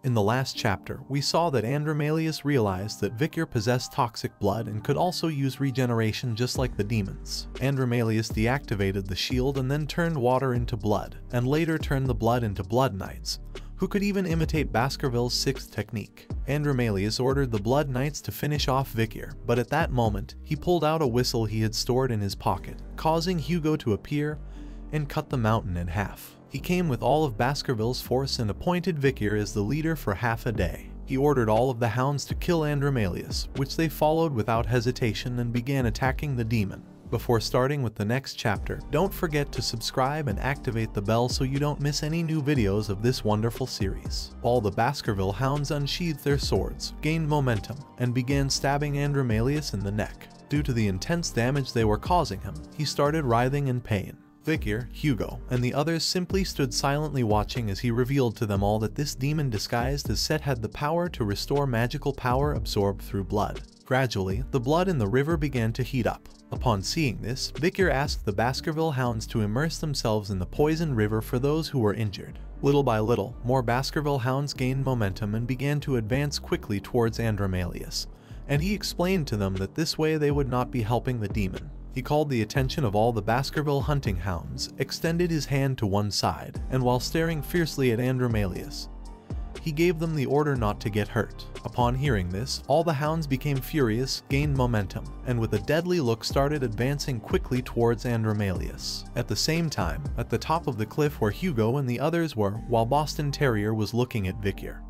In the last chapter, we saw that Andromalius realized that Vikir possessed toxic blood and could also use regeneration just like the demons. Andromalius deactivated the shield and then turned water into blood, and later turned the blood into Blood Knights, who could even imitate Baskerville's sixth technique. Andromalius ordered the Blood Knights to finish off Vikir, but at that moment, he pulled out a whistle he had stored in his pocket, causing Hugo to appear and cut the mountain in half. He came with all of Baskerville's force and appointed Vikir as the leader for half a day. He ordered all of the hounds to kill Andromalius, which they followed without hesitation and began attacking the demon. Before starting with the next chapter, don't forget to subscribe and activate the bell so you don't miss any new videos of this wonderful series. All the Baskerville hounds unsheathed their swords, gained momentum, and began stabbing Andromalius in the neck. Due to the intense damage they were causing him, he started writhing in pain. Vikir, Hugo, and the others simply stood silently watching as he revealed to them all that this demon disguised as Set had the power to restore magical power absorbed through blood. Gradually, the blood in the river began to heat up. Upon seeing this, Vikir asked the Baskerville hounds to immerse themselves in the poison river for those who were injured. Little by little, more Baskerville hounds gained momentum and began to advance quickly towards Andromalius, and he explained to them that this way they would not be helping the demon. He called the attention of all the Baskerville hunting hounds, extended his hand to one side, and while staring fiercely at Andromalius, he gave them the order not to get hurt. Upon hearing this, all the hounds became furious, gained momentum, and with a deadly look started advancing quickly towards Andromalius. At the same time, at the top of the cliff where Hugo and the others were, while Boston Terrier was looking at Vikir,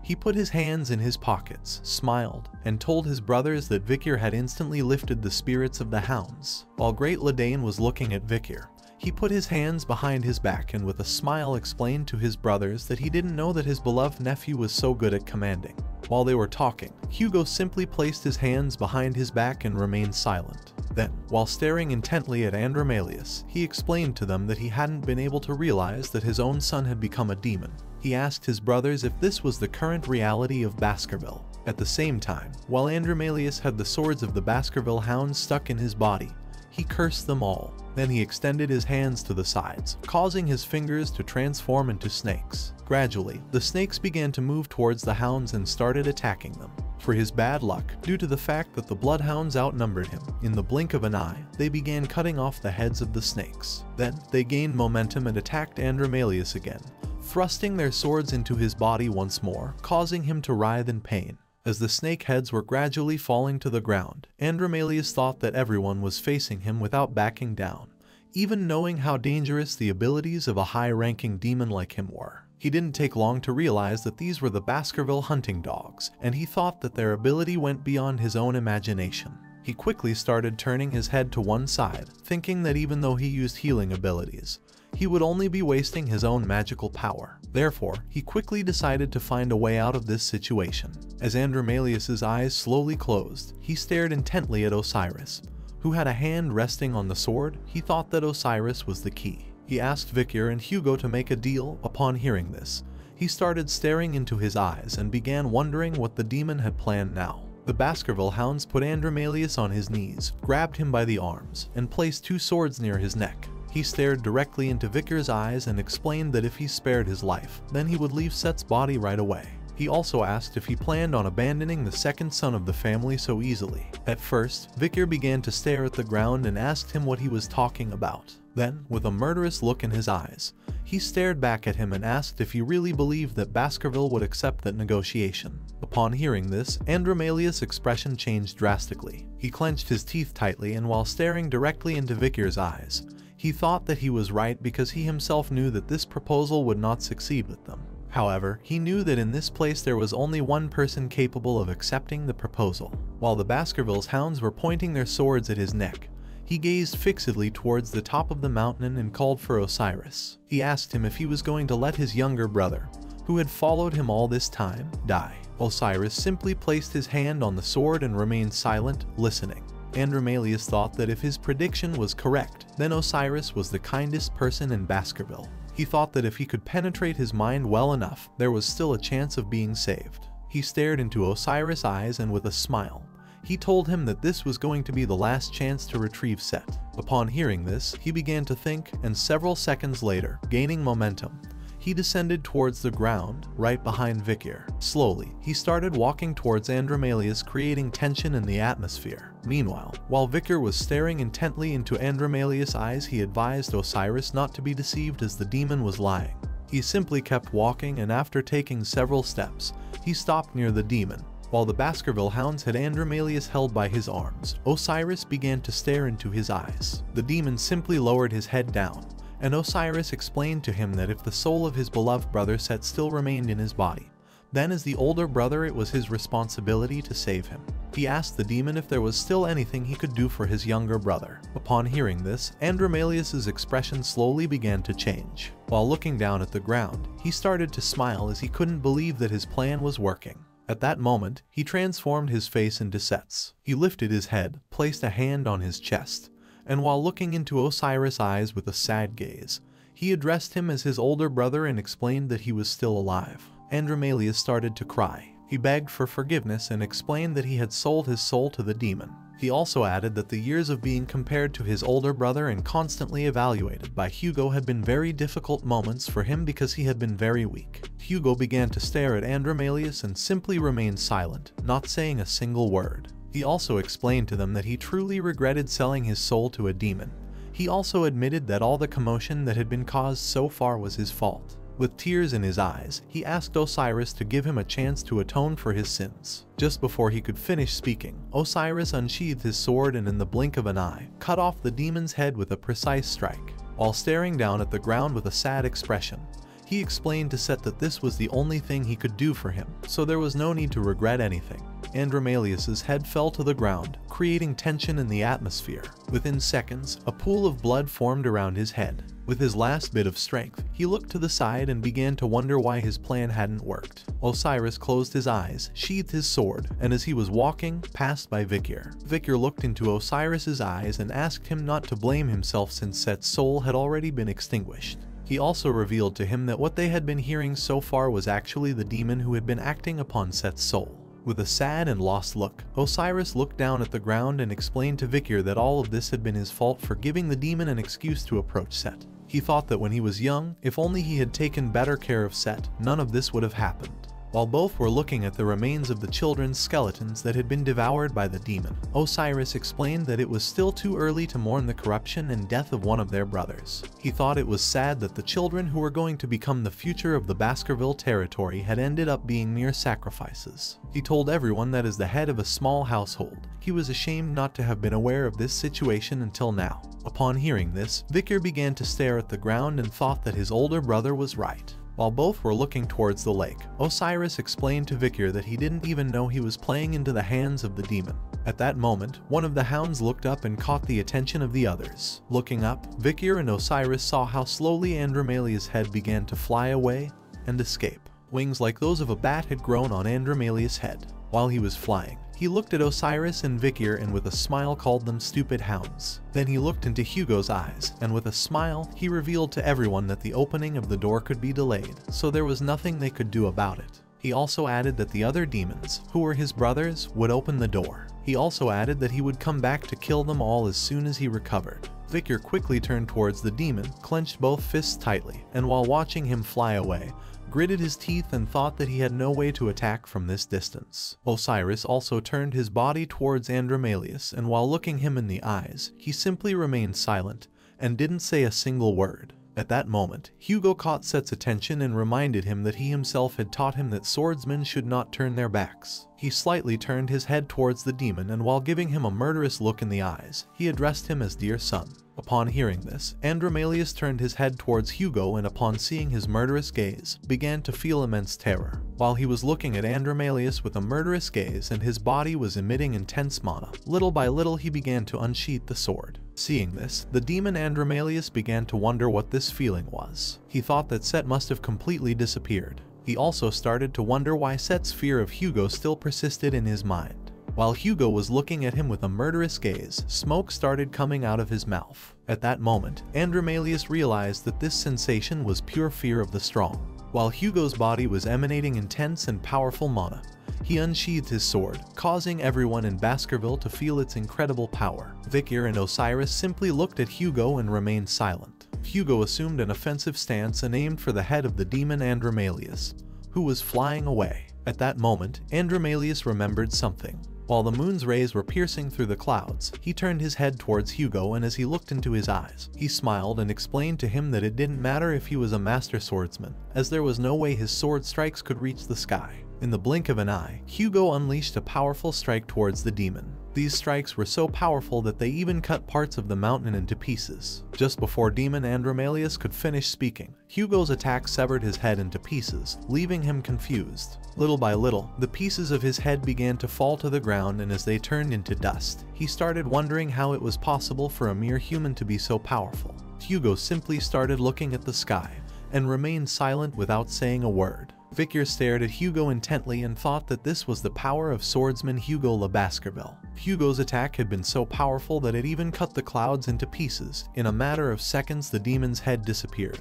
he put his hands in his pockets, smiled, and told his brothers that Vikir had instantly lifted the spirits of the hounds. While Great Ledane was looking at Vikir, he put his hands behind his back and with a smile explained to his brothers that he didn't know that his beloved nephew was so good at commanding. While they were talking, Hugo simply placed his hands behind his back and remained silent. Then, while staring intently at Andromalius, he explained to them that he hadn't been able to realize that his own son had become a demon. He asked his brothers if this was the current reality of Baskerville. At the same time, while Andromalius had the swords of the Baskerville hounds stuck in his body, he cursed them all. Then he extended his hands to the sides, causing his fingers to transform into snakes. Gradually, the snakes began to move towards the hounds and started attacking them. For his bad luck, due to the fact that the bloodhounds outnumbered him, in the blink of an eye, they began cutting off the heads of the snakes. Then, they gained momentum and attacked Andromalius again, thrusting their swords into his body once more, causing him to writhe in pain. As the snake heads were gradually falling to the ground, Andromalius thought that everyone was facing him without backing down, even knowing how dangerous the abilities of a high-ranking demon like him were. He didn't take long to realize that these were the Baskerville hunting dogs, and he thought that their ability went beyond his own imagination. He quickly started turning his head to one side, thinking that even though he used healing abilities, he would only be wasting his own magical power. Therefore, he quickly decided to find a way out of this situation. As Andromalius's eyes slowly closed, he stared intently at Osiris, who had a hand resting on the sword. He thought that Osiris was the key. He asked Vikir and Hugo to make a deal. Upon hearing this, he started staring into his eyes and began wondering what the demon had planned now. The Baskerville hounds put Andromalius on his knees, grabbed him by the arms, and placed two swords near his neck. He stared directly into Vikir's eyes and explained that if he spared his life, then he would leave Set's body right away. He also asked if he planned on abandoning the second son of the family so easily. At first, Vikir began to stare at the ground and asked him what he was talking about. Then, with a murderous look in his eyes, he stared back at him and asked if he really believed that Baskerville would accept that negotiation. Upon hearing this, Andromalius' expression changed drastically. He clenched his teeth tightly, and while staring directly into Vikir's eyes, he thought that he was right because he himself knew that this proposal would not succeed with them. However, he knew that in this place there was only one person capable of accepting the proposal. While the Baskerville's hounds were pointing their swords at his neck, he gazed fixedly towards the top of the mountain and called for Osiris. He asked him if he was going to let his younger brother, who had followed him all this time, die. Osiris simply placed his hand on the sword and remained silent, listening. Andromalius thought that if his prediction was correct, then Osiris was the kindest person in Baskerville. He thought that if he could penetrate his mind well enough, there was still a chance of being saved. He stared into Osiris' eyes and with a smile, he told him that this was going to be the last chance to retrieve Set. Upon hearing this, he began to think, and several seconds later, gaining momentum, he descended towards the ground, right behind Vikir. Slowly, he started walking towards Andromalius, creating tension in the atmosphere. Meanwhile, while Vikir was staring intently into Andromalius' eyes, he advised Osiris not to be deceived as the demon was lying. He simply kept walking, and after taking several steps, he stopped near the demon. While the Baskerville hounds had Andromalius held by his arms, Osiris began to stare into his eyes. The demon simply lowered his head down, and Osiris explained to him that if the soul of his beloved brother Set still remained in his body, then as the older brother it was his responsibility to save him. He asked the demon if there was still anything he could do for his younger brother. Upon hearing this, Andromalius's expression slowly began to change. While looking down at the ground, he started to smile as he couldn't believe that his plan was working. At that moment, he transformed his face into Set's. He lifted his head, placed a hand on his chest, and while looking into Osiris' eyes with a sad gaze, he addressed him as his older brother and explained that he was still alive. Andromalius started to cry. He begged for forgiveness and explained that he had sold his soul to the demon. He also added that the years of being compared to his older brother and constantly evaluated by Hugo had been very difficult moments for him because he had been very weak. Hugo began to stare at Andromalius and simply remained silent, not saying a single word. He also explained to them that he truly regretted selling his soul to a demon. He also admitted that all the commotion that had been caused so far was his fault. With tears in his eyes, he asked Osiris to give him a chance to atone for his sins. Just before he could finish speaking, Osiris unsheathed his sword and in the blink of an eye, cut off the demon's head with a precise strike. While staring down at the ground with a sad expression, he explained to Set that this was the only thing he could do for him, so there was no need to regret anything. Andromalius's head fell to the ground, creating tension in the atmosphere. Within seconds, a pool of blood formed around his head. With his last bit of strength, he looked to the side and began to wonder why his plan hadn't worked. Osiris closed his eyes, sheathed his sword, and as he was walking, passed by Vikir. Vikir looked into Osiris's eyes and asked him not to blame himself since Set's soul had already been extinguished. He also revealed to him that what they had been hearing so far was actually the demon who had been acting upon Set's soul. With a sad and lost look, Osiris looked down at the ground and explained to Vikir that all of this had been his fault for giving the demon an excuse to approach Set. He thought that when he was young, if only he had taken better care of Set, none of this would have happened. While both were looking at the remains of the children's skeletons that had been devoured by the demon, Osiris explained that it was still too early to mourn the corruption and death of one of their brothers. He thought it was sad that the children who were going to become the future of the Baskerville territory had ended up being mere sacrifices. He told everyone that as the head of a small household, he was ashamed not to have been aware of this situation until now. Upon hearing this, Vikir began to stare at the ground and thought that his older brother was right. While both were looking towards the lake, Osiris explained to Vikir that he didn't even know he was playing into the hands of the demon. At that moment, one of the hounds looked up and caught the attention of the others. Looking up, Vikir and Osiris saw how slowly Andromalius' head began to fly away and escape. Wings like those of a bat had grown on Andromalius' head. While he was flying, he looked at Osiris and Vikir and with a smile called them stupid hounds. Then he looked into Hugo's eyes, and with a smile, he revealed to everyone that the opening of the door could be delayed, so there was nothing they could do about it. He also added that the other demons, who were his brothers, would open the door. He also added that he would come back to kill them all as soon as he recovered. Vikir quickly turned towards the demon, clenched both fists tightly, and while watching him fly away, gritted his teeth and thought that he had no way to attack from this distance. Osiris also turned his body towards Andromalius, and while looking him in the eyes, he simply remained silent and didn't say a single word. At that moment, Hugo caught Set's attention and reminded him that he himself had taught him that swordsmen should not turn their backs. He slightly turned his head towards the demon, and while giving him a murderous look in the eyes, he addressed him as dear son. Upon hearing this, Andromalius turned his head towards Hugo and upon seeing his murderous gaze, began to feel immense terror. While he was looking at Andromalius with a murderous gaze and his body was emitting intense mana, little by little he began to unsheath the sword. Seeing this, the demon Andromalius began to wonder what this feeling was. He thought that Set must have completely disappeared. He also started to wonder why Set's fear of Hugo still persisted in his mind. While Hugo was looking at him with a murderous gaze, smoke started coming out of his mouth. At that moment, Andromalius realized that this sensation was pure fear of the strong. While Hugo's body was emanating intense and powerful mana, he unsheathed his sword, causing everyone in Baskerville to feel its incredible power. Vikir and Osiris simply looked at Hugo and remained silent. Hugo assumed an offensive stance and aimed for the head of the demon Andromalius, who was flying away. At that moment, Andromalius remembered something. While the moon's rays were piercing through the clouds, he turned his head towards Hugo, and as he looked into his eyes, he smiled and explained to him that it didn't matter if he was a master swordsman, as there was no way his sword strikes could reach the sky. In the blink of an eye, Hugo unleashed a powerful strike towards the demon. These strikes were so powerful that they even cut parts of the mountain into pieces. Just before demon Andromalius could finish speaking, Hugo's attack severed his head into pieces, leaving him confused. Little by little, the pieces of his head began to fall to the ground, and as they turned into dust, he started wondering how it was possible for a mere human to be so powerful. Hugo simply started looking at the sky, and remained silent without saying a word. Victor stared at Hugo intently and thought that this was the power of swordsman Hugo Le Baskerville. Hugo's attack had been so powerful that it even cut the clouds into pieces. In a matter of seconds, the demon's head disappeared,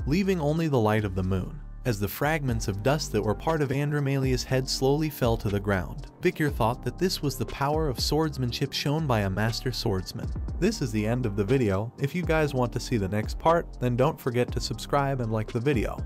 leaving only the light of the moon. As the fragments of dust that were part of Andromalius' head slowly fell to the ground, Victor thought that this was the power of swordsmanship shown by a master swordsman. This is the end of the video. If you guys want to see the next part, then don't forget to subscribe and like the video.